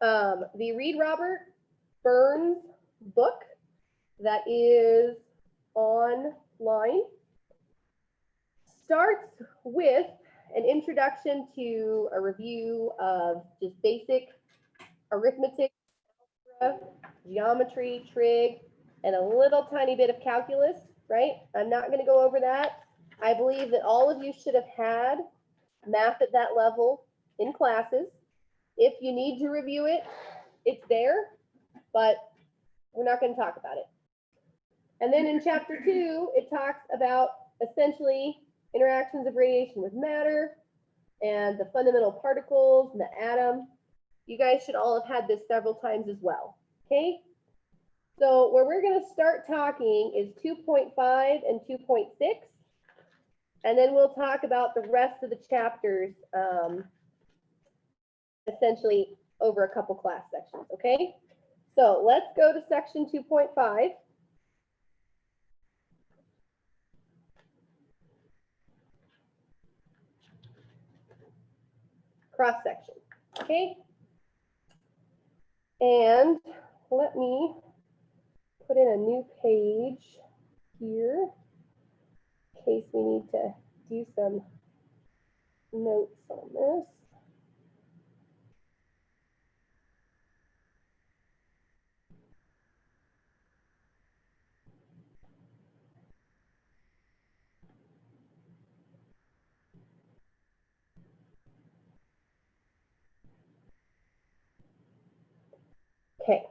The Reed Robert Burns book that is online starts with an introduction to a review of just basic arithmetic, geometry, trig, and a little tiny bit of calculus, right? I'm not going to go over that. I believe that all of you should have had math at that level in classes. If you need to review it, it's there, but we're not going to talk about it. And then in chapter 2, it talks about essentially interactions of radiation with matter and the fundamental particles and the atom. You guys should all have had this several times as well, okay? So where we're going to start talking is 2.5 and 2.6, and then we'll talk about the rest of the chapters essentially over a couple class sections, okay? So let's go to section 2.5. Cross section, okay? And let me put in a new page here in case we need to do some notes on this. Okay.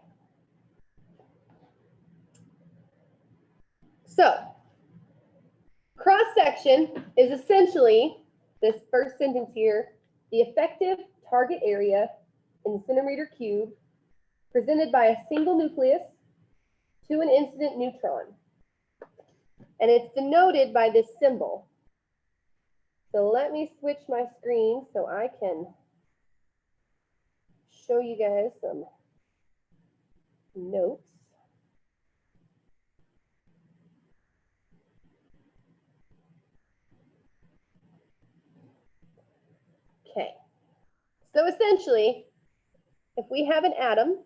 So, cross section is essentially this first sentence here, the effective target area in the centimeter cube presented by a single nucleus to an incident neutron. And it's denoted by this symbol. So let me switch my screen so I can show you guys some notes. Okay, so essentially, if we have an atom,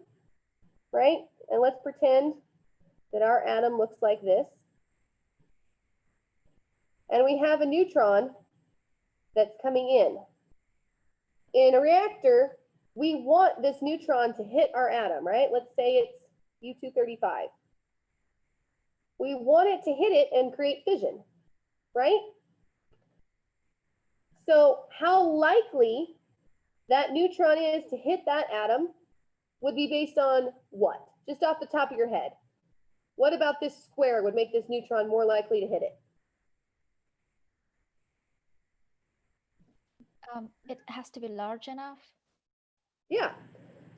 right, and let's pretend that our atom looks like this, and we have a neutron that's coming in. In a reactor, we want this neutron to hit our atom, right? Let's say it's U-235. We want it to hit it and create fission, right? So how likely that neutron is to hit that atom would be based on what? Just off the top of your head. What about this square would make this neutron more likely to hit it? It has to be large enough. Yeah.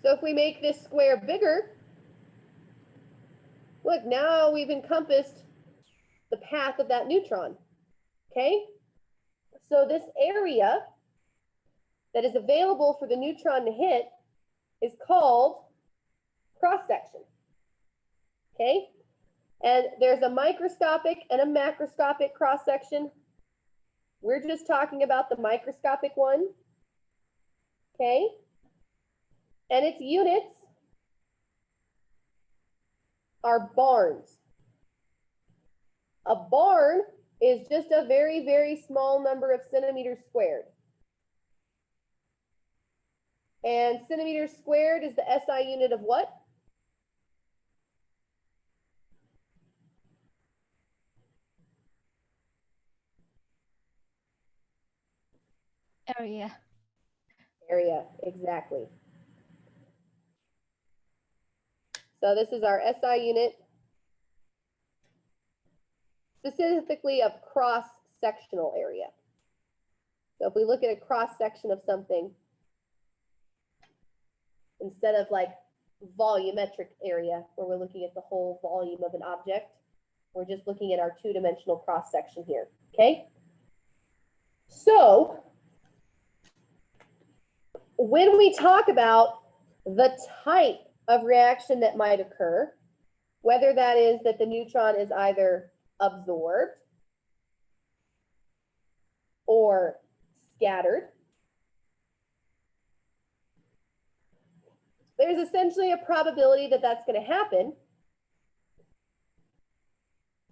So if we make this square bigger, look, now we've encompassed the path of that neutron. Okay? So this area that is available for the neutron to hit is called cross-section. Okay? And there's a microscopic and a macroscopic cross-section. We're just talking about the microscopic one. Okay? And its units are barns. A barn is just a very, very small number of centimeters squared. And centimeters squared is the SI unit of what? Area. Area, exactly. So this is our SI unit, specifically of cross-sectional area. So if we look at a cross-section of something, instead of like volumetric area, where we're looking at the whole volume of an object, we're just looking at our two-dimensional cross-section here, okay? So when we talk about the type of reaction that might occur, whether that is that the neutron is either absorbed or scattered, there's essentially a probability that that's going to happen.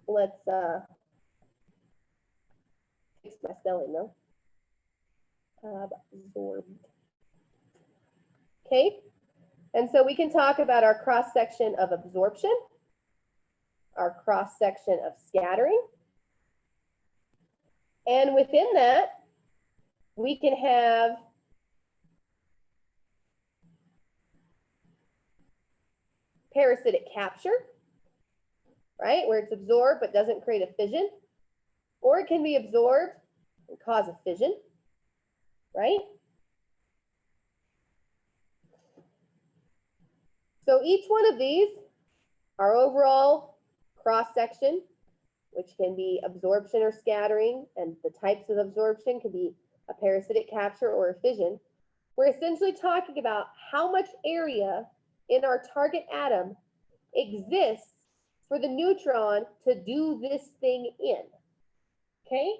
Let's fix my spelling though. Absorbed. Okay, and so we can talk about our cross section of absorption, our cross section of scattering, and within that, we can have parasitic capture, right, where it's absorbed but doesn't create a fission, or it can be absorbed and cause a fission, right? So each one of these, our overall cross section, which can be absorption or scattering, and the types of absorption could be a parasitic capture or a fission. We're essentially talking about how much area in our target atom exists for the neutron to do this thing in, okay?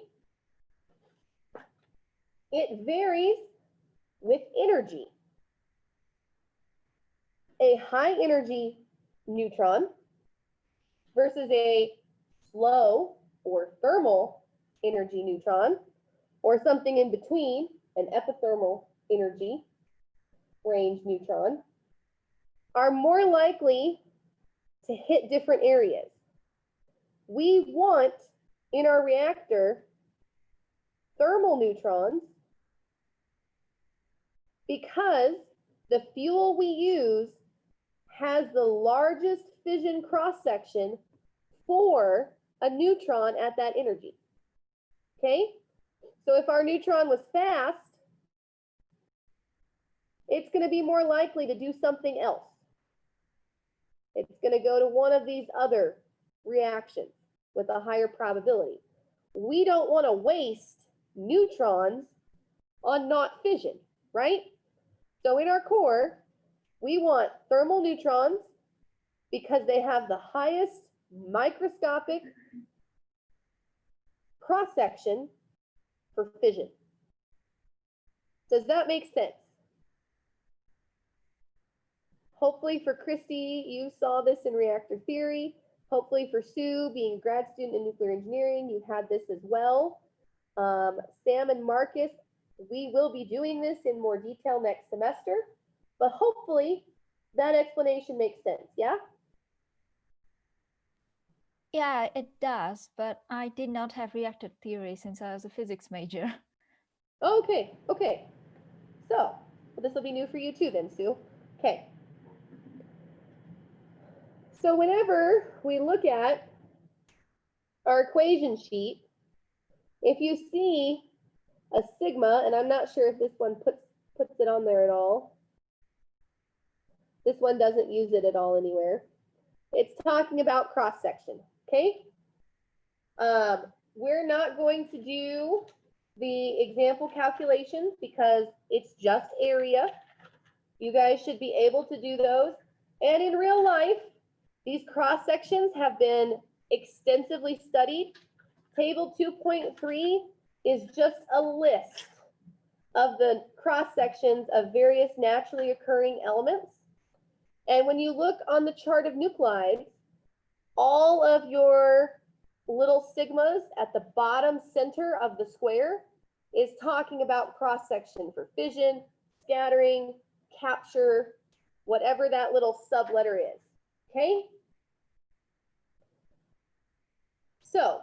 It varies with energy. A high energy neutron versus a slow or thermal energy neutron, or something in between, an epithermal energy range neutron, are more likely to hit different areas. We want in our reactor thermal neutrons because the fuel we use has the largest fission cross section for a neutron at that energy. Okay? So if our neutron was fast, it's going to be more likely to do something else. It's going to go to one of these other reactions with a higher probability. We don't want to waste neutrons on not fission, right? So in our core, we want thermal neutrons because they have the highest microscopic cross-section for fission. Does that make sense? Hopefully for Christy, you saw this in reactor theory. Hopefully for Sue, being a grad student in nuclear engineering, you had this as well. Sam and Marcus, we will be doing this in more detail next semester, but hopefully that explanation makes sense, yeah? Yeah, it does, but I did not have reactor theory since I was a physics major. Okay, okay. So, well, this will be new for you too then, Sue. Okay. So whenever we look at our equation sheet, if you see a sigma, and I'm not sure if this one puts it on there at all. This one doesn't use it at all anywhere. It's talking about cross section, okay? We're not going to do the example calculations because it's just area. You guys should be able to do those. And in real life, these cross sections have been extensively studied. Table 2.3 is just a list of the cross sections of various naturally occurring elements. And when you look on the chart of nuclides, all of your little sigmas at the bottom center of the square is talking about cross section for fission, scattering, capture, whatever that little sub letter is, okay? So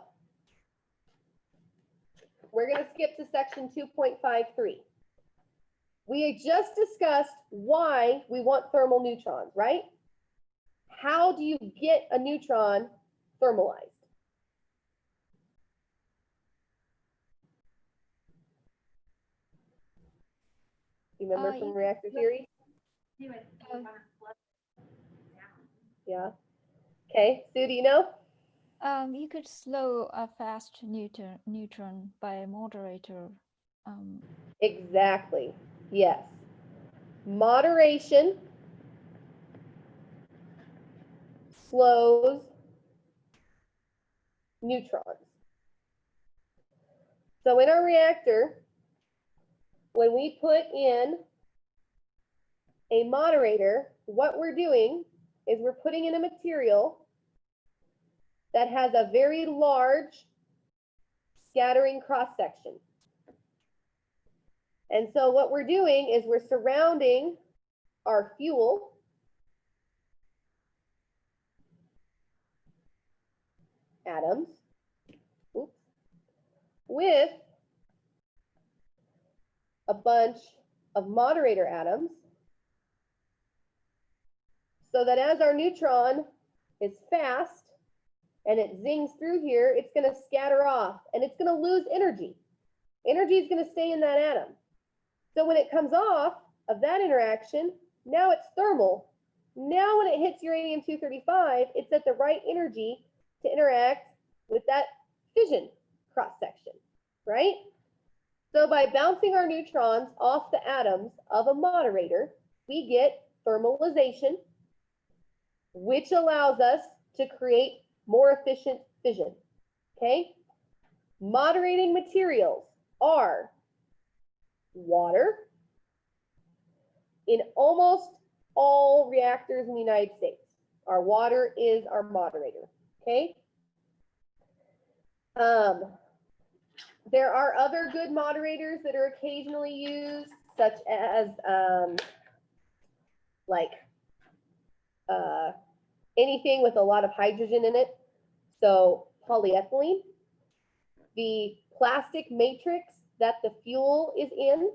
we're going to skip to section 2.53. We just discussed why we want thermal neutrons, right? How do you get a neutron thermalized? You remember from reactor theory? Yeah. Okay, Sue, do you know? You could slow a fast neutron by a moderator. Exactly, yes. Moderation slows neutrons. So in our reactor, when we put in a moderator, what we're doing is we're putting in a material that has a very large scattering cross-section. And so what we're doing is we're surrounding our fuel atoms, oops, with a bunch of moderator atoms, so that as our neutron is fast and it zings through here, it's going to scatter off and it's going to lose energy. Energy is going to stay in that atom. So when it comes off of that interaction, now it's thermal. Now when it hits uranium-235, it's at the right energy to interact with that fission cross-section, right? So by bouncing our neutrons off the atoms of a moderator, we get thermalization, which allows us to create more efficient fission, okay? Moderating materials are water in almost all reactors in the United States. Our water is our moderator, okay? There are other good moderators that are occasionally used, such as anything with a lot of hydrogen in it. So polyethylene, the plastic matrix that the fuel is in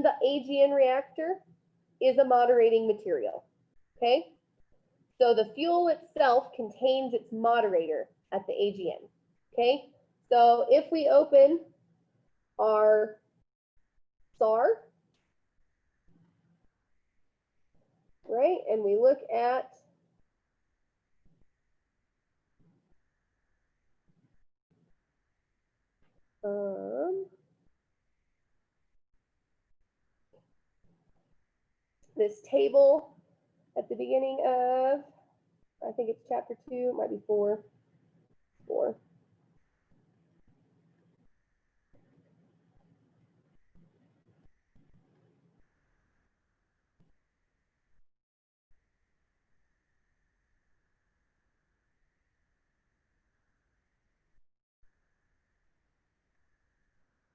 the AGN reactor is a moderating material, okay? So the fuel itself contains its moderator at the AGN, okay? So if we open our SAR, right, and we look at this table at the beginning of, I think it's chapter 2, it might be 4.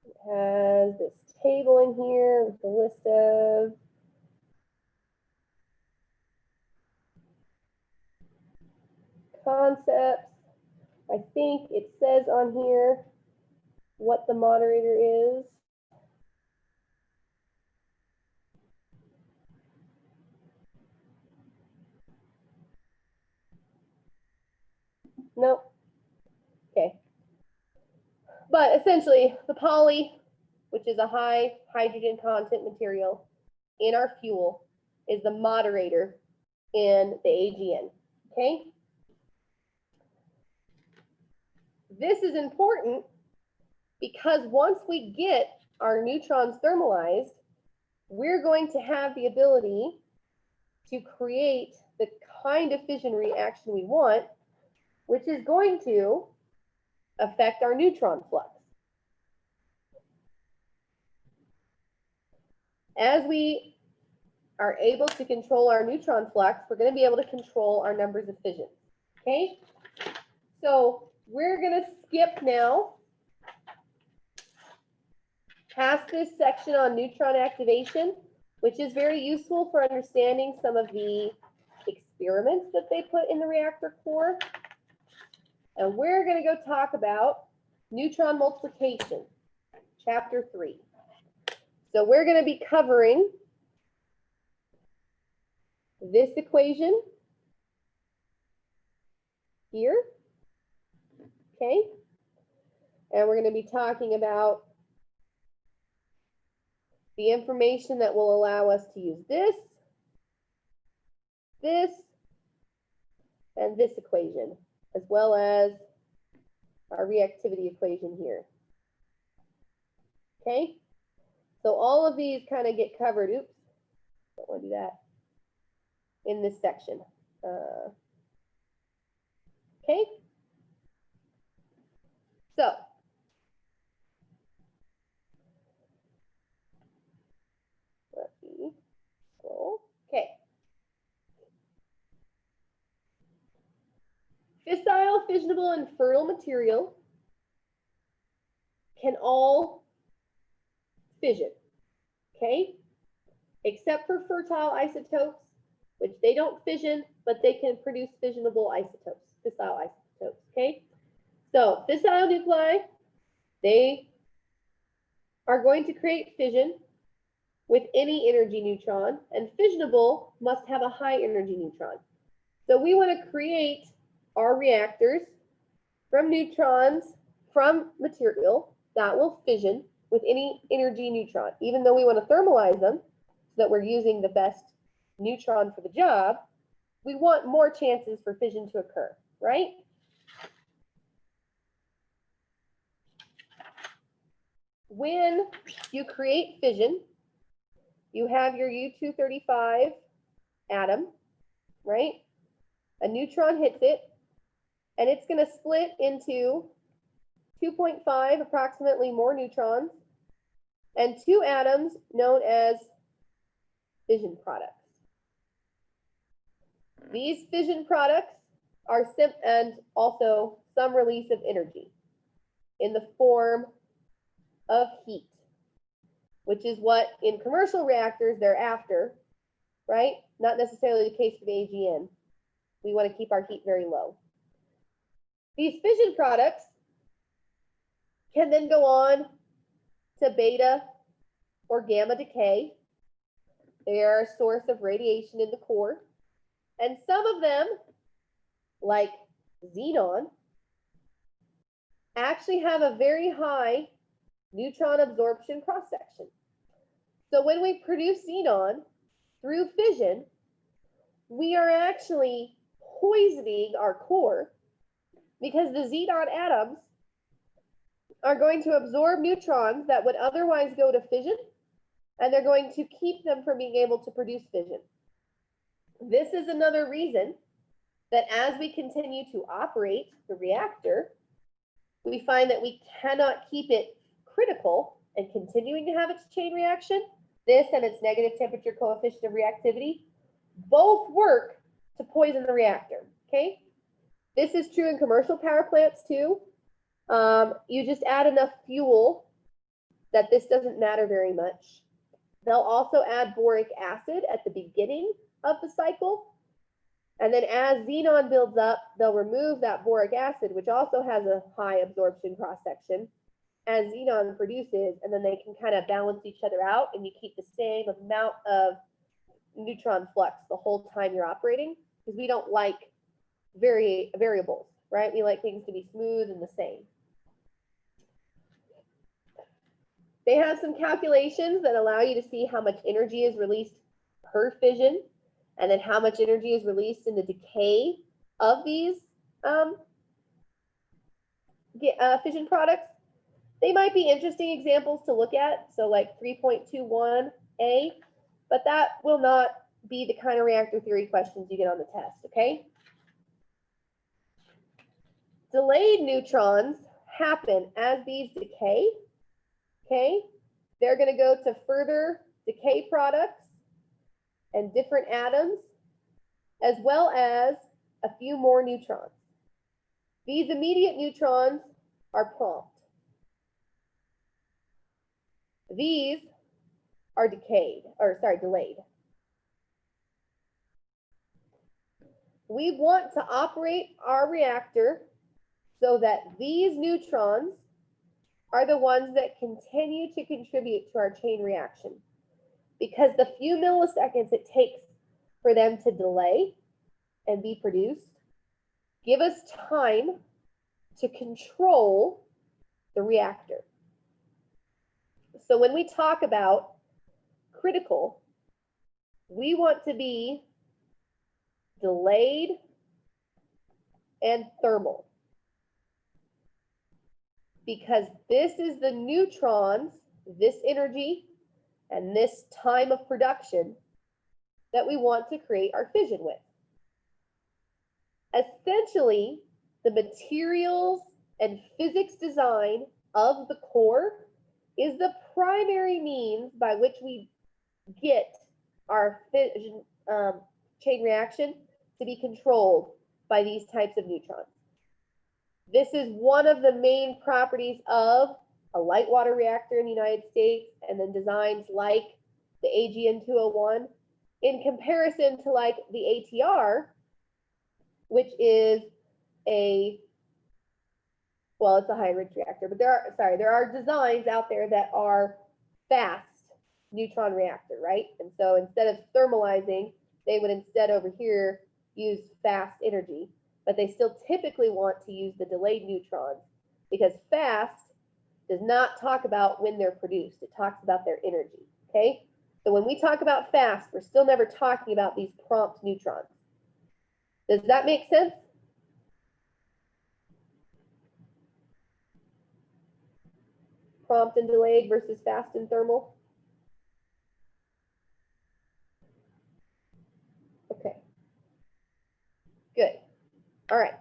It has this table in here with a list of concepts. I think it says on here what the moderator is. Nope. Okay. But essentially, the poly, which is a high hydrogen content material in our fuel, is the moderator in the AGN. Okay. This is important because once we get our neutrons thermalized, we're going to have the ability to create the kind of fission reaction we want, which is going to affect our neutron flux. As we are able to control our neutron flux, we're going to be able to control our numbers of fissions. Okay, so we're going to skip now past this section on neutron activation, which is very useful for understanding some of the experiments that they put in the reactor core. And we're going to go talk about neutron multiplication, chapter 3. So we're going to be covering this equation here, okay? And we're going to be talking about the information that will allow us to use this, and this equation, as well as our reactivity equation here. Okay, so all of these kind of get covered. Oops, don't want to do that in this section. Okay, so let me scroll. Okay. Fissile, fissionable, and fertile material can all fission, okay? Except for fertile isotopes, which they don't fission, but they can produce fissionable isotopes, fissile isotopes, okay? So fissile nuclei, they are going to create fission with any energy neutron, and fissionable must have a high energy neutron. So we want to create our reactors from neutrons from material that will fission with any energy neutron. Even though we want to thermalize them so that we're using the best neutron for the job, we want more chances for fission to occur, right? When you create fission, you have your U-235 atom, right? A neutron hits it, and it's going to split into 2.5 approximately more neutrons and 2 atoms known as fission products. These fission products are and also some release of energy in the form of heat, which is what in commercial reactors they're after, right? Not necessarily the case for the AGN. We want to keep our heat very low. These fission products can then go on to beta or gamma decay. They are a source of radiation in the core. And some of them, like xenon, actually have a very high neutron absorption cross-section. So when we produce xenon through fission, we are actually poisoning our core because the xenon atoms are going to absorb neutrons that would otherwise go to fission, and they're going to keep them from being able to produce fission. This is another reason that as we continue to operate the reactor, we find that we cannot keep it critical and continuing to have its chain reaction. This and its negative temperature coefficient of reactivity both work to poison the reactor, okay? This is true in commercial power plants too. You just add enough fuel that this doesn't matter very much. They'll also add boric acid at the beginning of the cycle. And then as xenon builds up, they'll remove that boric acid, which also has a high absorption cross-section, as xenon produces, and then they can kind of balance each other out, and you keep the same amount of neutron flux the whole time you're operating, because we don't like variables, right? We like things to be smooth and the same. They have some calculations that allow you to see how much energy is released per fission, and then how much energy is released in the decay of these fission products. They might be interesting examples to look at, so like 3.21a, but that will not be the kind of reactor theory questions you get on the test, okay? Delayed neutrons happen as these decay, okay? They're going to go to further decay products and different atoms, as well as a few more neutrons. These immediate neutrons are prompt. These are delayed. We want to operate our reactor so that these neutrons are the ones that continue to contribute to our chain reaction, because the few milliseconds it takes for them to delay and be produced give us time to control the reactor. So when we talk about critical, we want to be delayed and thermal, because this is the neutrons, this energy, and this time of production that we want to create our fission with. Essentially, the materials and physics design of the core is the primary means by which we get our fission chain reaction to be controlled by these types of neutrons. This is one of the main properties of a light water reactor in the United States, and then designs like the AGN-201 in comparison to like the ATR, which is well, it's a high-enriched reactor, but there are designs out there that are fast neutron reactor, right? And so instead of thermalizing, they would instead over here use fast energy, but they still typically want to use the delayed neutrons because fast does not talk about when they're produced. It talks about their energy, okay? So when we talk about fast, we're still never talking about these prompt neutrons. Does that make sense? Prompt and delayed versus fast and thermal? Okay. Good. All right.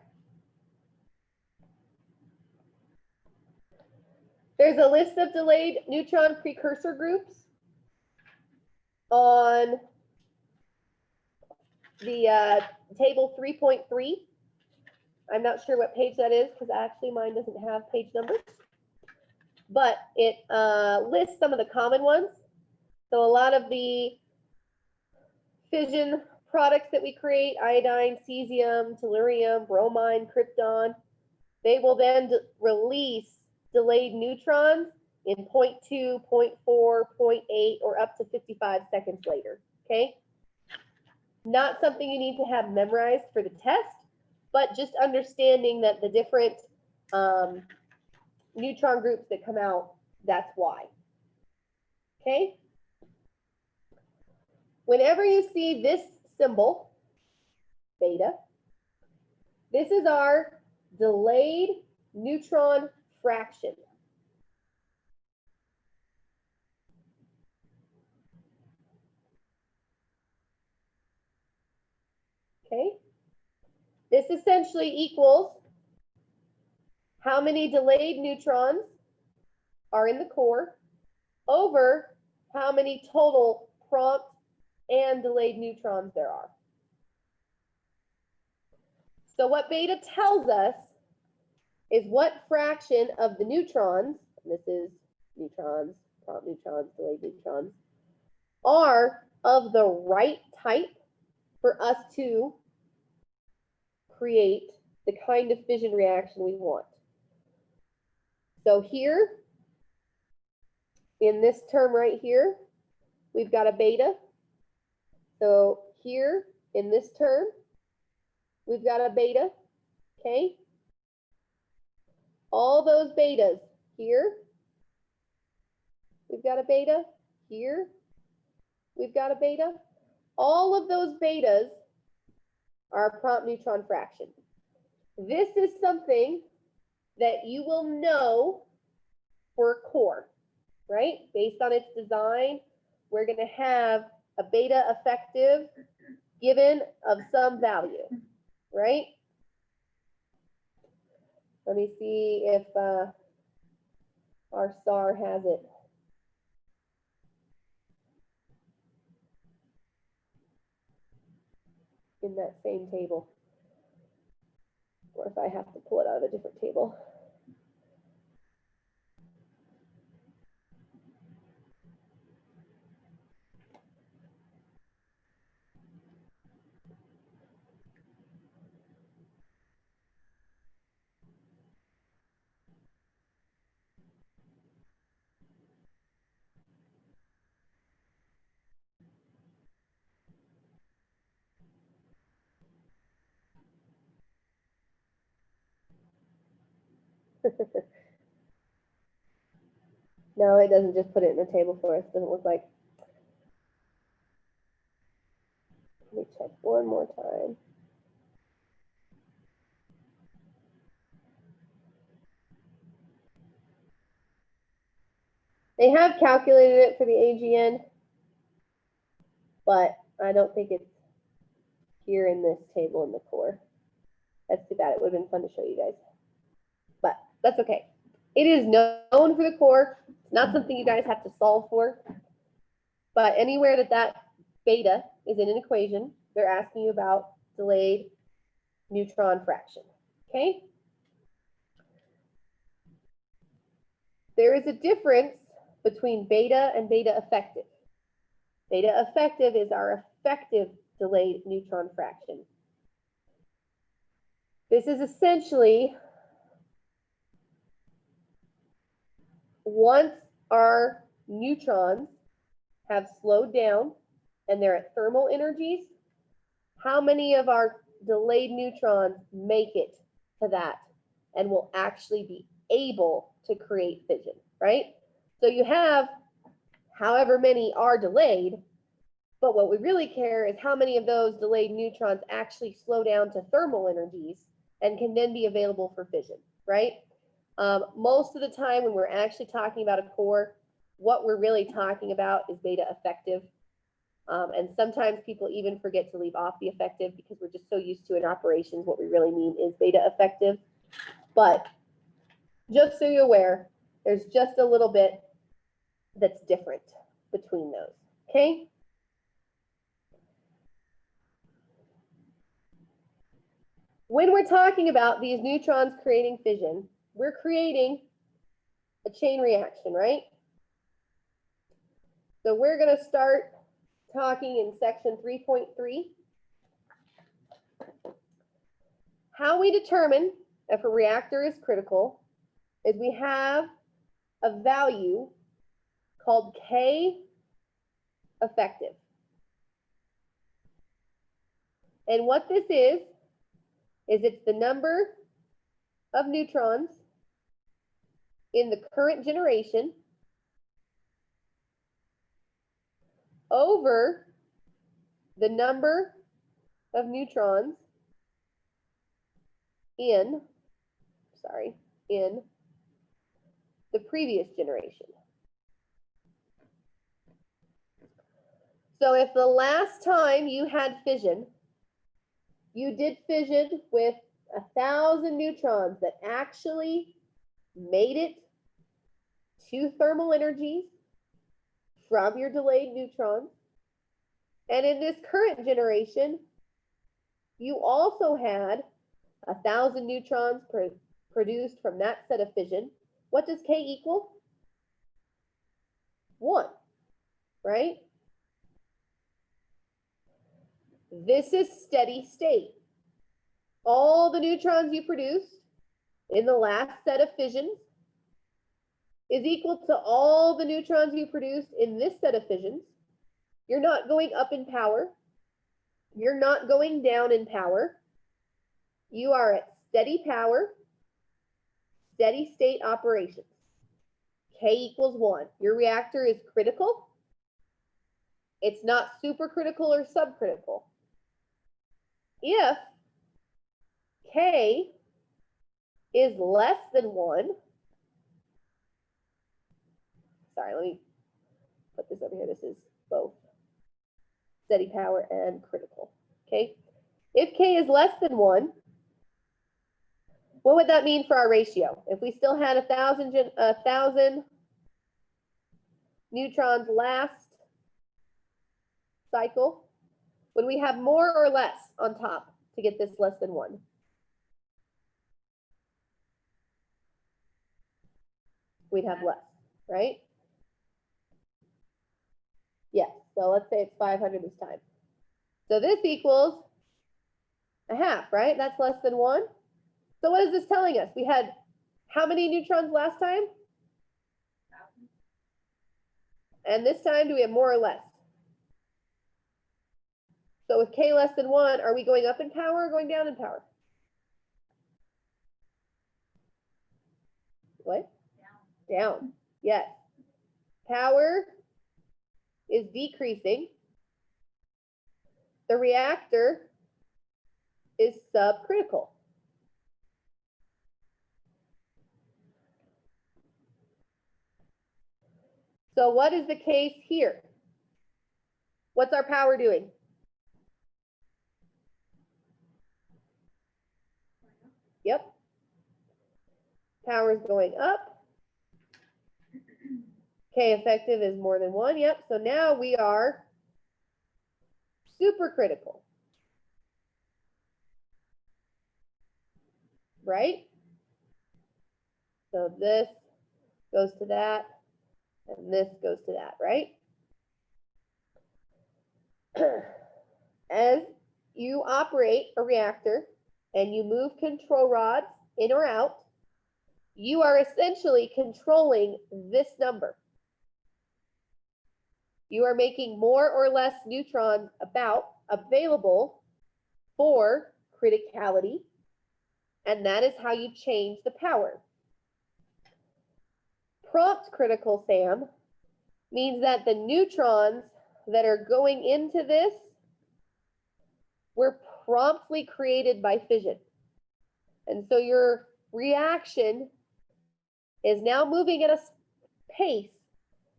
There's a list of delayed neutron precursor groups on the table 3.3. I'm not sure what page that is because actually mine doesn't have page numbers, but it lists some of the common ones. So a lot of the fission products that we create, iodine, cesium, tellurium, bromine, krypton, they will then release delayed neutrons in 0.2, 0.4, 0.8, or up to 55 seconds later, okay? Not something you need to have memorized for the test, but just understanding that the different neutron groups that come out, that's why, okay? Whenever you see this symbol, beta, this is our delayed neutron fraction. Okay, this essentially equals how many delayed neutrons are in the core over how many total prompt and delayed neutrons there are. So what beta tells us is what fraction of the neutrons, and this is neutrons, prompt neutrons, delayed neutrons, are of the right type for us to create the kind of fission reaction we want. So here, in this term right here, we've got a beta. So here, in this term, we've got a beta, okay? All those betas here, we've got a beta. Here, we've got a beta. All of those betas are a prompt neutron fraction. This is something that you will know for a core, right? Based on its design, we're going to have a beta effective given of some value, right? Let me see if our SAR has it. In that same table, or if I have to pull it out of a different table. No, it doesn't just put it in the table for us. It doesn't look like. Let me check one more time. They have calculated it for the AGN, but I don't think it's here in this table in the core. That's too bad. It would have been fun to show you guys, but that's okay. It is known for the core. It's not something you guys have to solve for, but anywhere that beta is in an equation. They're asking you about delayed neutron fraction, okay? There is a difference between beta and beta effective. Beta effective is our effective delayed neutron fraction. This is essentially once our neutrons have slowed down and they're at thermal energies, how many of our delayed neutrons make it to that and will actually be able to create fission, right? So you have however many are delayed, but what we really care is how many of those delayed neutrons actually slow down to thermal energies and can then be available for fission, right? Most of the time when we're actually talking about a core, what we're really talking about is beta effective. And sometimes people even forget to leave off the effective because we're just so used to in operations, what we really mean is beta effective. But just so you're aware, there's just a little bit that's different between those, okay? When we're talking about these neutrons creating fission, we're creating a chain reaction, right? So we're going to start talking in section 3.3. How we determine if a reactor is critical is we have a value called K effective. And what this is it's the number of neutrons in the current generation over the number of neutrons in the previous generation. So if the last time you had fission, you did fission with 1,000 neutrons that actually made it to thermal energies from your delayed neutrons. And in this current generation, you also had 1,000 neutrons produced from that set of fission. What does K equal? 1, right? This is steady state. All the neutrons you produced in the last set of fissions is equal to all the neutrons you produced in this set of fissions. You're not going up in power. You're not going down in power. You are at steady power, steady state operations. K equals 1. Your reactor is critical. It's not supercritical or subcritical. If K is less than 1, sorry, let me put this over here. This is both steady power and critical, okay? If K is less than 1, what would that mean for our ratio? If we still had 1,000 neutrons last cycle, would we have more or less on top to get this less than 1? We'd have less, right? Yes, so let's say it's 500 this time. So this equals a half, right? That's less than 1. So what is this telling us? We had how many neutrons last time? And this time, do we have more or less? So with K less than 1, are we going up in power or going down in power? What? Down. Yes. Power is decreasing. The reactor is subcritical. So what is the case here? What's our power doing? Yep. Power is going up. K effective is more than 1. Yep. So now we are supercritical, right? So this goes to that, and this goes to that, right? As you operate a reactor and you move control rods in or out, you are essentially controlling this number. You are making more or less neutrons available for criticality, and that is how you change the power. Prompt critical, Sam, means that the neutrons that are going into this were promptly created by fission. And so your reaction is now moving at a pace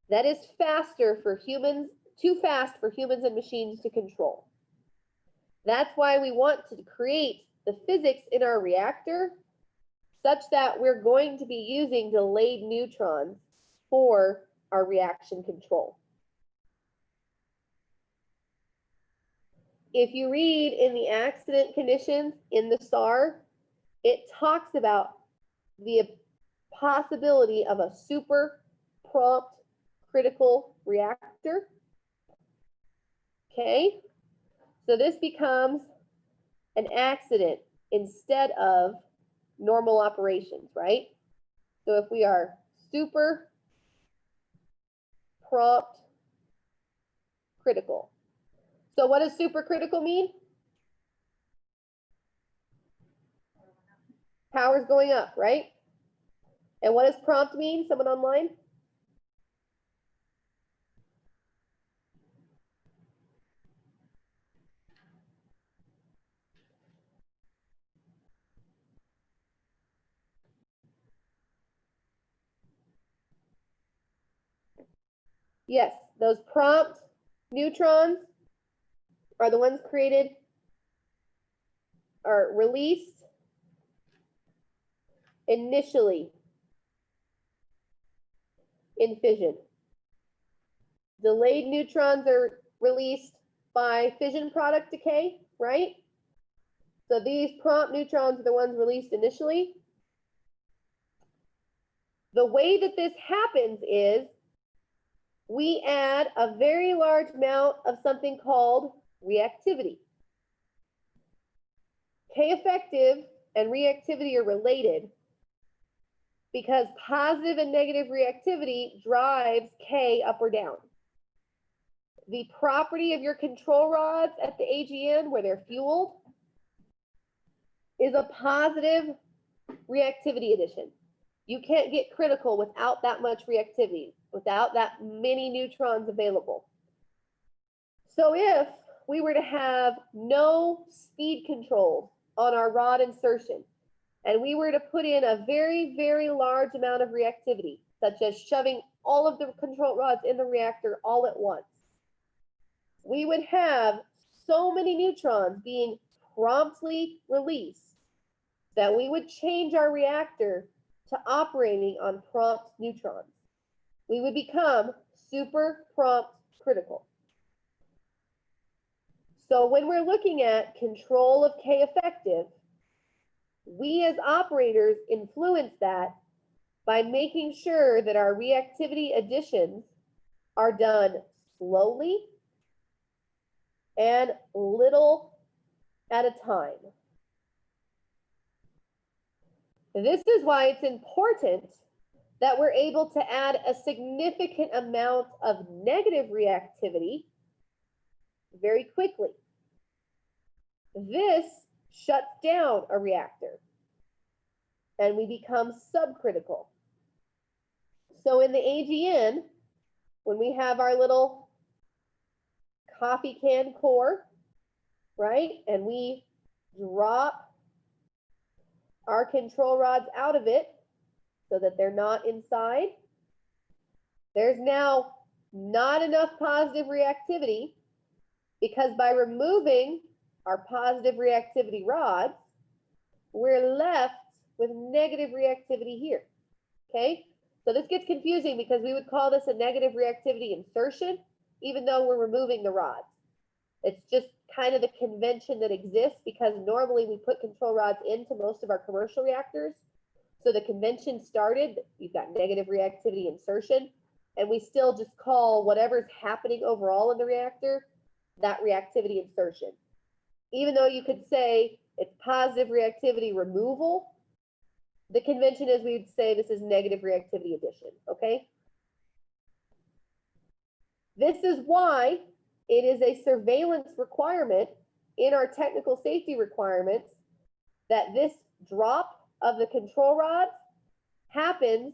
that is faster for humans, too fast for humans and machines to control. That's why we want to create the physics in our reactor such that we're going to be using delayed neutrons for our reaction control. If you read in the accident conditions in the SAR, it talks about the possibility of a super prompt critical reactor. Okay, so this becomes an accident instead of normal operations, right? So if we are super prompt critical. So what does supercritical mean? Power's going up, right? And what does prompt mean? Someone online? Yes, those prompt neutrons are the ones created, are released initially in fission. Delayed neutrons are released by fission product decay, right? So these prompt neutrons are the ones released initially. The way that this happens is we add a very large amount of something called reactivity. K effective and reactivity are related because positive and negative reactivity drives K up or down. The property of your control rods at the AGN where they're fueled is a positive reactivity addition. You can't get critical without that much reactivity, without that many neutrons available. So if we were to have no speed control on our rod insertion, and we were to put in a very, very large amount of reactivity, such as shoving all of the control rods in the reactor all at once, we would have so many neutrons being promptly released that we would change our reactor to operating on prompt neutrons. We would become super prompt critical. So when we're looking at control of K effective, we as operators influence that by making sure that our reactivity additions are done slowly and little at a time. This is why it's important that we're able to add a significant amount of negative reactivity very quickly. This shuts down a reactor and we become subcritical. So in the AGN, when we have our little coffee can core, right, and we drop our control rods out of it so that they're not inside, there's now not enough positive reactivity because by removing our positive reactivity rods, we're left with negative reactivity here, okay? So this gets confusing because we would call this a negative reactivity insertion, even though we're removing the rods. It's just kind of the convention that exists because normally we put control rods into most of our commercial reactors. So the convention started, you've got negative reactivity insertion, and we still just call whatever's happening overall in the reactor that reactivity insertion. Even though you could say it's positive reactivity removal, the convention is we'd say this is negative reactivity addition, okay? This is why it is a surveillance requirement in our technical safety requirements that this drop of the control rods happens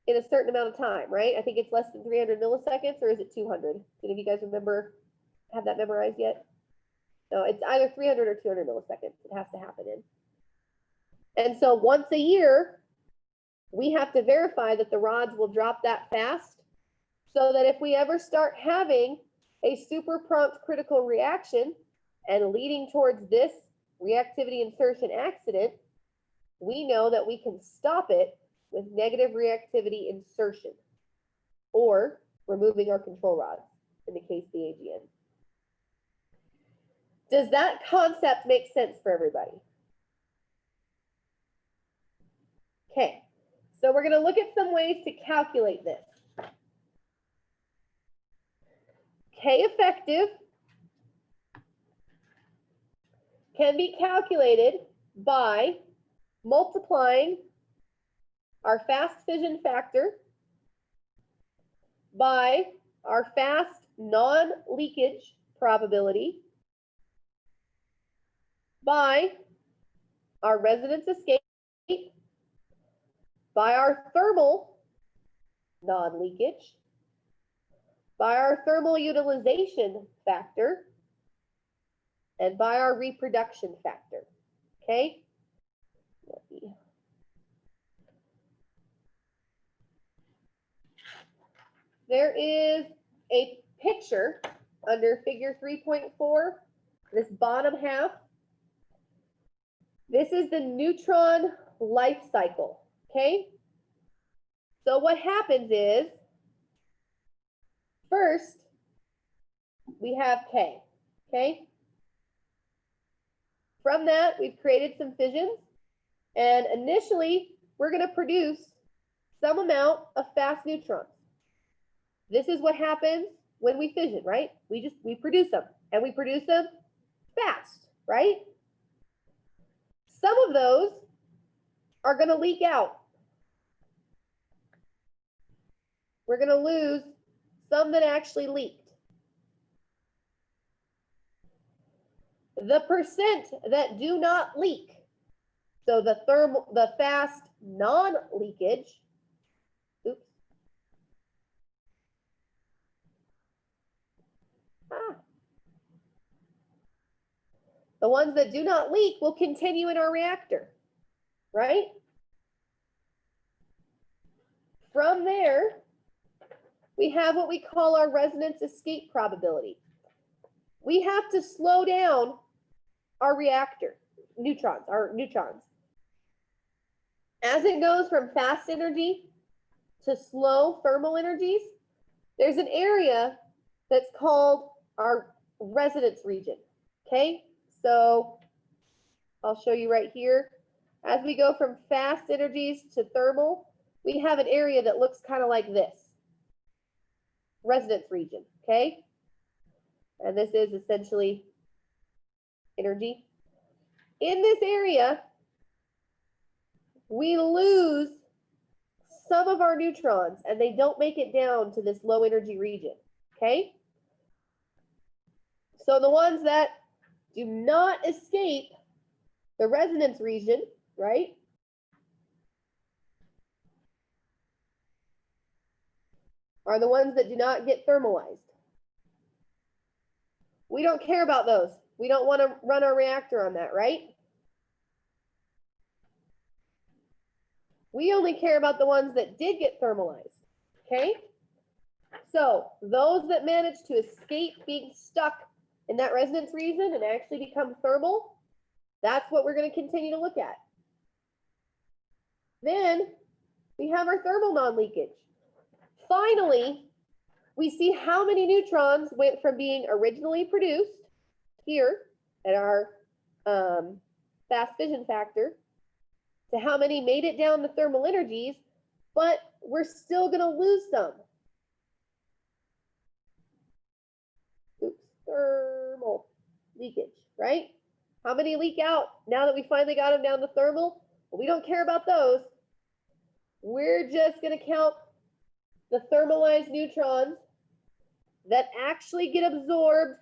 in a certain amount of time, right? I think it's less than 300 milliseconds, or is it 200? Did any of you guys remember, have that memorized yet? No, it's either 300 or 200 milliseconds it has to happen in. And so once a year, we have to verify that the rods will drop that fast, so that if we ever start having a super prompt critical reaction and leading towards this reactivity insertion accident, we know that we can stop it with negative reactivity insertion or removing our control rods in the case the AGN. Does that concept make sense for everybody? Okay, so we're going to look at some ways to calculate this. K effective can be calculated by multiplying our fast fission factor by our fast non-leakage probability by our resonance escape by our thermal non-leakage by our thermal utilization factor, and by our reproduction factor, okay? There is a picture under figure 3.4, this bottom half. This is the neutron life cycle, okay? So what happens is, first, we have K, okay? From that, we've created some fissions, and initially, we're going to produce some amount of fast neutrons. This is what happens when we fission, right? We produce them, and we produce them fast, right? Some of those are going to leak out. We're going to lose some that actually leaked. The percent that do not leak, so the fast non-leakage, oops. The ones that do not leak will continue in our reactor, right? From there, we have what we call our resonance escape probability. We have to slow down our reactor, our neutrons. As it goes from fast energy to slow thermal energies, there's an area that's called our resonance region, okay? So I'll show you right here. As we go from fast energies to thermal, we have an area that looks kind of like this, resonance region, okay? And this is essentially energy. In this area, we lose some of our neutrons and they don't make it down to this low energy region, okay? So the ones that do not escape the resonance region, right? Are the ones that do not get thermalized. We don't care about those. We don't want to run our reactor on that, right? We only care about the ones that did get thermalized, okay? So those that manage to escape being stuck in that resonance region and actually become thermal, that's what we're going to continue to look at. Then we have our thermal non-leakage. Finally, we see how many neutrons went from being originally produced here at our fast fission factor to how many made it down to thermal energies, but we're still going to lose some. Oops, thermal leakage, right? How many leak out now that we finally got them down to thermal? Well, we don't care about those. We're just going to count the thermalized neutrons that actually get absorbed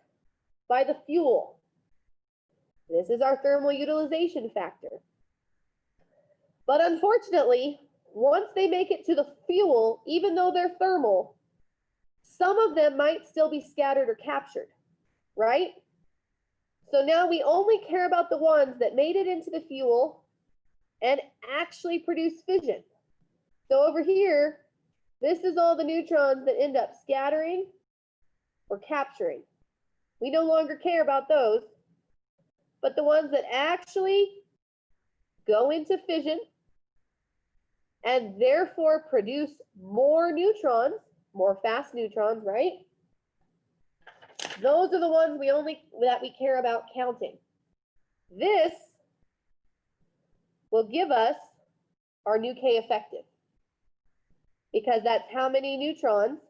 by the fuel. This is our thermal utilization factor. But unfortunately, once they make it to the fuel, even though they're thermal, some of them might still be scattered or captured, right? So now we only care about the ones that made it into the fuel and actually produce fission. So over here, this is all the neutrons that end up scattering or capturing. We no longer care about those, but the ones that actually go into fission and therefore produce more neutrons, more fast neutrons, right? Those are the ones that we care about counting. This will give us our new K effective, because that's how many neutrons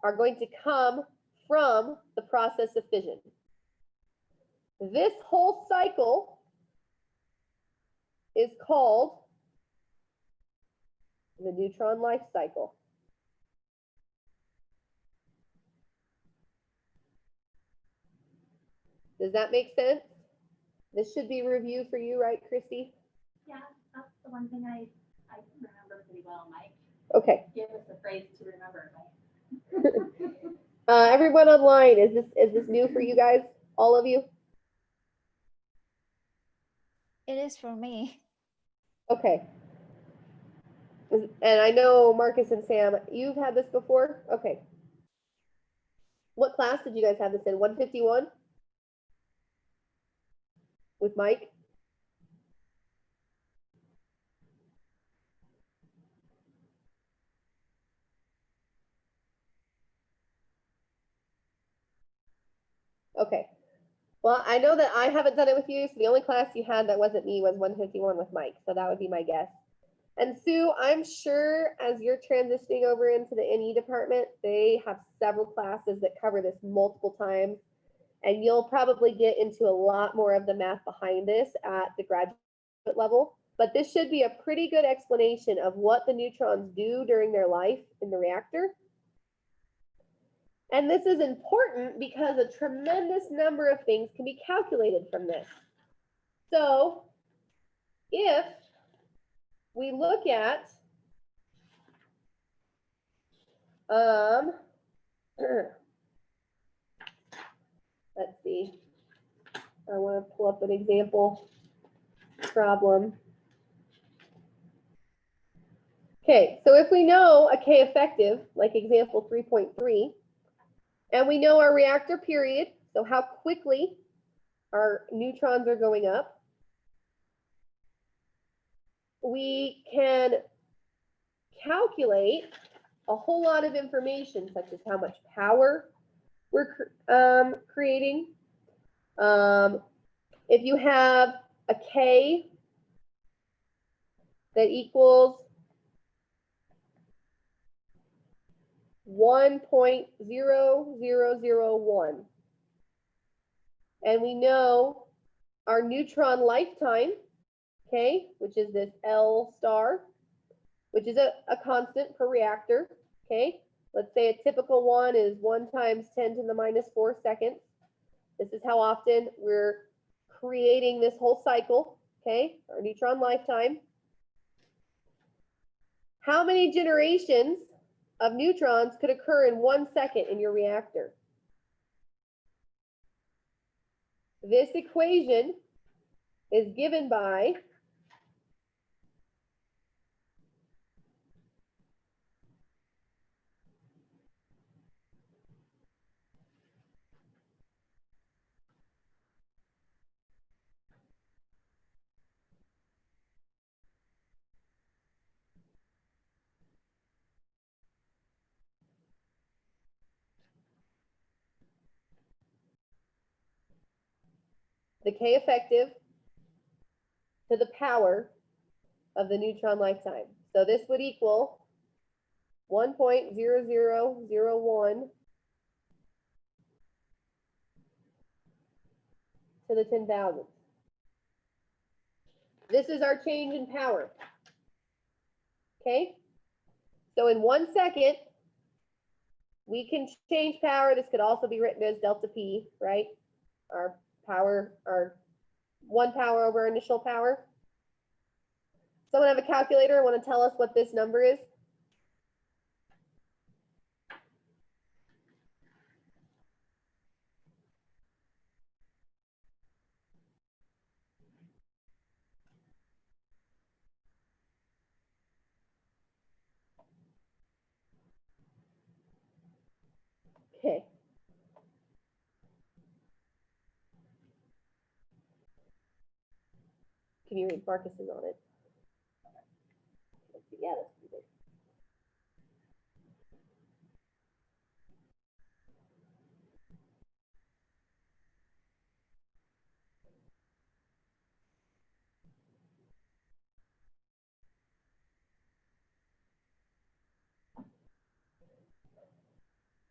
are going to come from the process of fission. This whole cycle is called the neutron life cycle. Does that make sense? This should be review for you, right, Christy? Yeah, that's the one thing I remember pretty well, Mike. Okay. Give us a phrase to remember, Mike. Everyone online, is this new for you guys? All of you? It is for me. Okay. And I know Marcus and Sam, you've had this before? Okay. What class did you guys have this in? 151? With Mike? Okay. Well, I know that I haven't done it with you, so the only class you had that wasn't me was 151 with Mike, so that would be my guess. And Sue, I'm sure as you're transitioning over into the NE department, they have several classes that cover this multiple times, and you'll probably get into a lot more of the math behind this at the graduate level. But this should be a pretty good explanation of what the neutrons do during their life in the reactor. And this is important because a tremendous number of things can be calculated from this. So if we look at let's see, I want to pull up an example problem. Okay, so if we know a K effective, like example 3.3, and we know our reactor period, so how quickly our neutrons are going up, we can calculate a whole lot of information, such as how much power we're creating. If you have a K that equals 1.0001, and we know our neutron lifetime, okay, which is this L star, which is a constant per reactor, okay? Let's say a typical one is 1 times 10 to the minus 4 seconds. This is how often we're creating this whole cycle, okay? Our neutron lifetime. How many generations of neutrons could occur in 1 second in your reactor? This equation is given by the K effective to the power of the neutron lifetime. So this would equal 1.0001 to the 10,000. This is our change in power. Okay? So in 1 second, we can change power. This could also be written as delta P, right? Our power, our 1 power over initial power. Someone have a calculator? Want to tell us what this number is? Okay. Can you read Marcus's on it? Yeah, that's pretty good.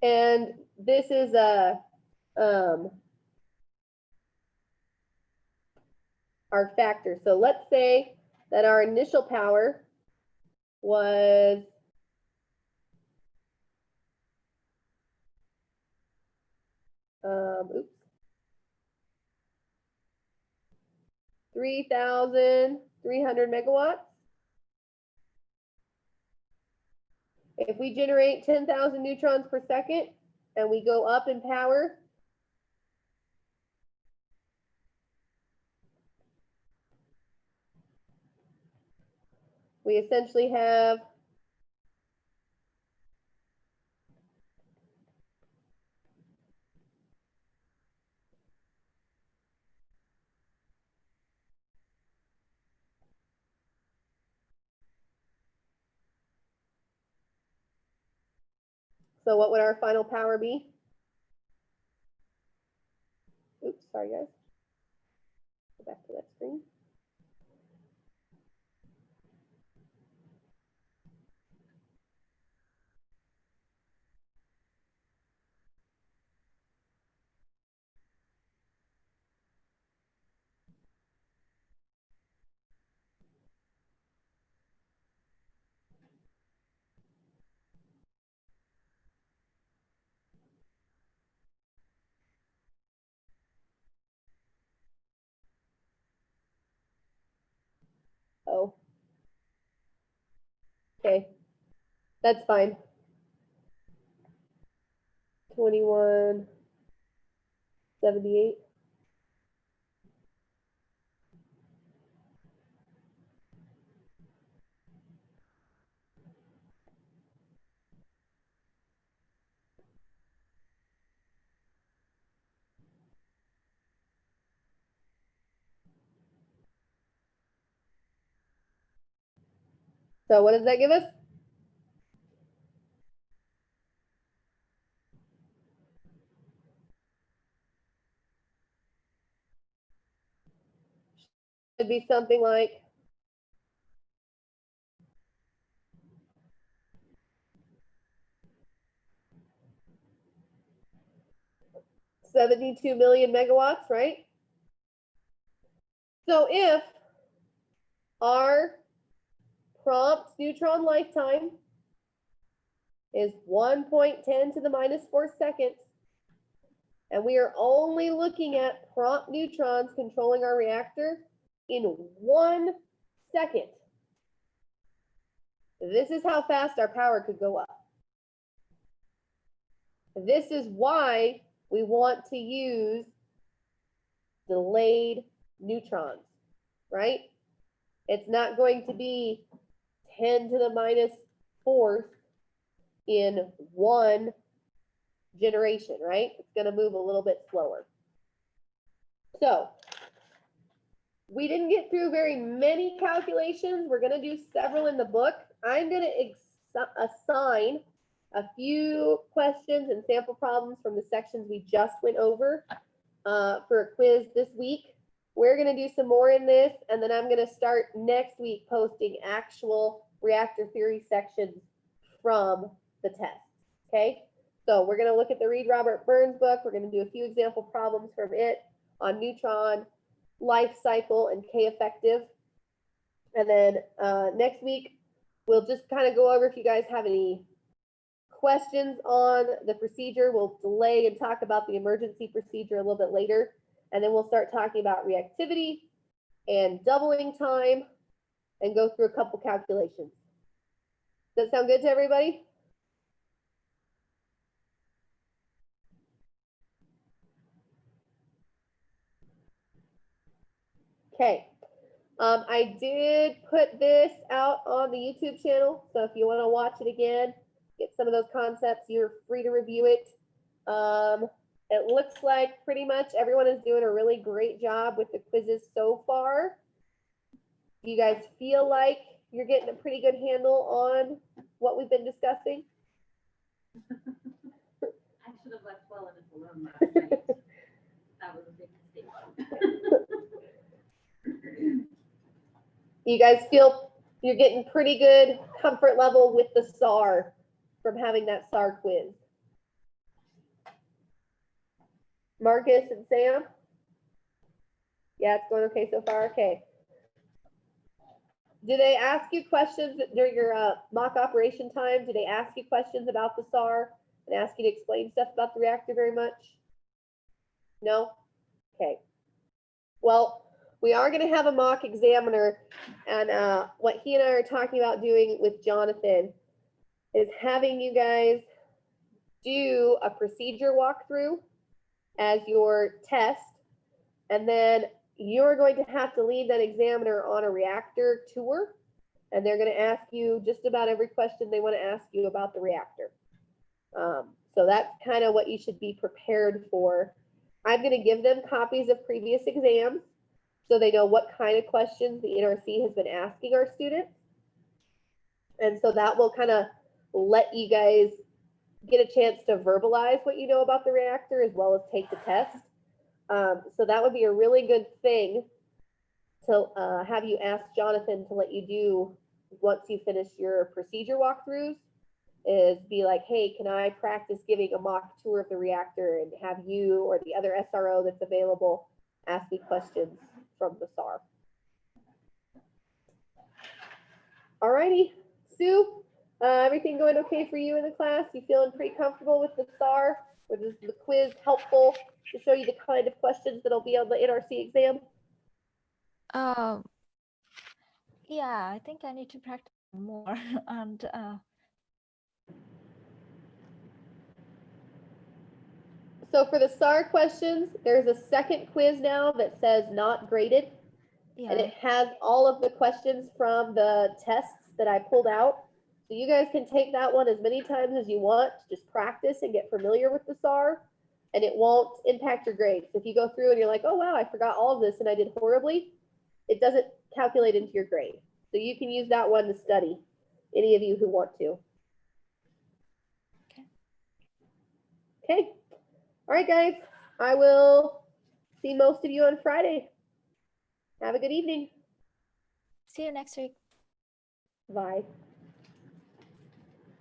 And this is our factor. So let's say that our initial power was oops, 3,300 megawatts. If we generate 10,000 neutrons per second and we go up in power, we essentially have so what would our final power be? Oops, sorry guys. Go back to that screen. Oh. Okay. That's fine. 2178. So what does that give us? Should be something like 72 million megawatts, right? So if our prompt neutron lifetime is 1.10 to the minus 4 seconds, and we are only looking at prompt neutrons controlling our reactor in 1 second, this is how fast our power could go up. This is why we want to use delayed neutrons, right? It's not going to be 10 to the minus 4th in 1 generation, right? It's going to move a little bit slower. So we didn't get through very many calculations. We're going to do several in the book. I'm going to assign a few questions and sample problems from the sections we just went over for a quiz this week. We're gonna do some more in this, and then I'm gonna start next week posting actual reactor theory sections from the test, okay? So we're gonna look at the Reed Robert Burns book. We're gonna do a few example problems from it on neutron, life cycle, and K-effective. And then next week, we'll just kind of go over if you guys have any questions on the procedure. We'll delay and talk about the emergency procedure a little bit later. And then we'll start talking about reactivity and doubling time and go through a couple calculations. Does that sound good to everybody? Okay. I did put this out on the YouTube channel. So if you want to watch it again, get some of those concepts, you're free to review it. It looks like pretty much everyone is doing a really great job with the quizzes so far. Do you guys feel like you're getting a pretty good handle on what we've been discussing? I should have left well in the room last night. That was a big mistake. You guys feel you're getting pretty good comfort level with the SAR from having that SAR quiz? Marcus and Sam? Yeah, it's going okay so far. Okay. Do they ask you questions during your mock operation time? Do they ask you questions about the SAR and ask you to explain stuff about the reactor very much? No? Okay. Well, we are going to have a mock examiner, and what he and I are talking about doing with Jonathan is having you guys do a procedure walkthrough as your test, and then you're going to have to lead that examiner on a reactor tour, and they're going to ask you just about every question they want to ask you about the reactor. So that's kind of what you should be prepared for. I'm going to give them copies of previous exams so they know what kind of questions the NRC has been asking our students. And so that will kind of let you guys get a chance to verbalize what you know about the reactor as well as take the test. So that would be a really good thing to have you ask Jonathan to let you do once you finish your procedure walkthroughs, is be like, hey, can I practice giving a mock tour of the reactor and have you or the other SRO that's available ask me questions from the SAR. All righty, Sue, everything going okay for you in the class? You feeling pretty comfortable with the SAR? Or is the quiz helpful to show you the kind of questions that'll be on the NRC exam? Yeah, I think I need to practice more. And so for the SAR questions, there's a second quiz now that says not graded. yeah. And it has all of the questions from the tests that I pulled out. So you guys can take that one as many times as you want to just practice and get familiar with the SAR, and it won't impact your grades. So if you go through and you're like, oh, wow, I forgot all of this and I did horribly, it doesn't calculate into your grade. So you can use that one to study, any of you who want to. Okay. All right, guys. I will see most of you on Friday. Have a good evening. See you next week. Bye.